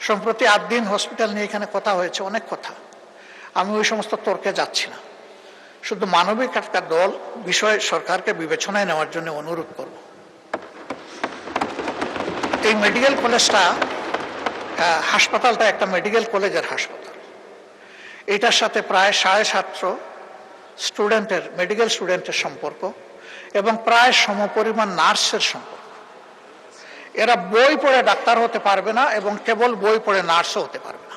সম্প্রতি 8 দিন হসপিটাল নিয়ে এখানে কথা হয়েছে, অনেক কথা। আমি ওই সমস্ত তর্কে যাচ্ছি না, শুধু মানবিক একটা দল বিষয় সরকারকে বিবেচনায় নেওয়ার জন্য অনুরোধ করব। এই মেডিকেল কলেজটা, হাসপাতালটা একটা মেডিকেল কলেজের হাসপাতাল। এটার সাথে প্রায় 750 স্টুডেন্টের, মেডিকেল স্টুডেন্টের সম্পর্ক এবং প্রায় সমপরিমাণ নার্সের সম্পর্ক। এরা বই পড়ে ডাক্তার হতে পারবে না এবং কেবল বই পড়ে নার্সও হতে পারবে না।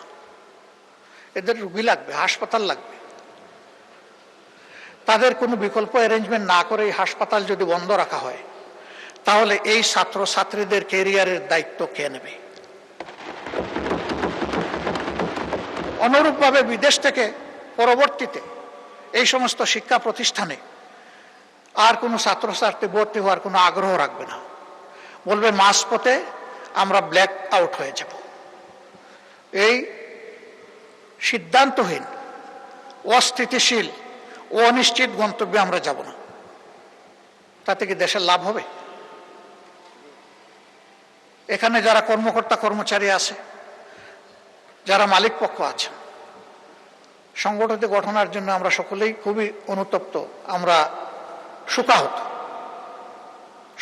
এদের রুগী লাগবে, হাসপাতাল লাগবে। তাদের কোনো বিকল্প অ্যারেঞ্জমেন্ট না করে এই হাসপাতাল যদি বন্ধ রাখা হয়, তাহলে এই ছাত্র ছাত্রীদের ক্যারিয়ারের দায়িত্ব কে নেবে? অনুরূপভাবে বিদেশ থেকে পরবর্তীতে এই সমস্ত শিক্ষা প্রতিষ্ঠানে আর কোনো ছাত্রছাত্রী ভর্তি হওয়ার কোনো আগ্রহ রাখবে না, বলবে মাঝপথে আমরা ব্ল্যাক আউট হয়ে যাব। এই সিদ্ধান্তহীন, অস্থিতিশীল ও অনিশ্চিত গন্তব্যে আমরা যাব না। তাতে কি দেশের লাভ হবে? এখানে যারা কর্মকর্তা কর্মচারী আছে, যারা মালিক পক্ষ আছেন, সংগঠিত গঠনের জন্য আমরা সকলেই খুবই অনুতপ্ত, আমরা শোকাহত।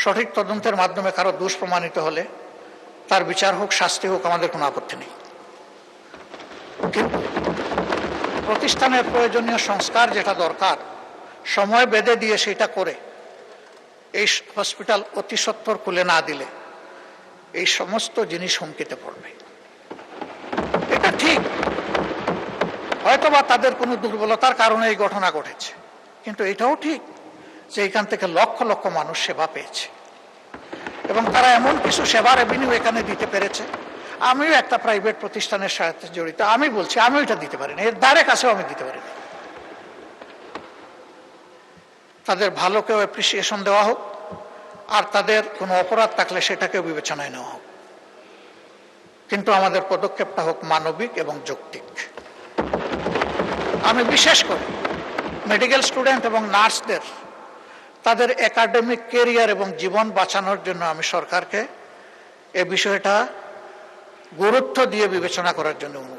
সঠিক তদন্তের মাধ্যমে কারো দোষ প্রমাণিত হলে তার বিচার হোক, শাস্তি হোক, আমাদের কোনো আপত্তি নেই। কিন্তু প্রতিষ্ঠানের প্রয়োজনীয় সংস্কার যেটা দরকার, সময় বেঁধে দিয়ে সেটা করে এই হসপিটাল অতি সত্বর খুলে না দিলে এই সমস্ত জিনিস হুমকিতে পড়বে। এটা ঠিক, হয়তোবা তাদের কোনো দুর্বলতার কারণে এই ঘটনা ঘটেছে, কিন্তু এটাও ঠিক যে এখান থেকে লক্ষ লক্ষ মানুষ সেবা পেয়েছে এবং তারা এমন কিছু সেবার রেভিনিউ এখানে দিতে পেরেছে। আমিও একটা প্রাইভেট প্রতিষ্ঠানের সাথে জড়িত, আমি বলছি আমিও এটা দিতে পারিনি, এর ধারে কাছেও আমি দিতে পারিনি। তাদের ভালোকেও অ্যাপ্রিসিয়েশন দেওয়া হোক, আর তাদের কোনো অপরাধ থাকলে সেটাকেও বিবেচনায় নেওয়া হোক, কিন্তু আমাদের পদক্ষেপটা হোক মানবিক এবং যৌক্তিক। আমি বিশেষ করে মেডিকেল স্টুডেন্ট এবং নার্সদের তাদের একাডেমিক ক্যারিয়ার এবং জীবন বাঁচানোর জন্য আমি সরকারকে এ বিষয়টা গুরুত্ব দিয়ে বিবেচনা করার জন্য অনুরোধ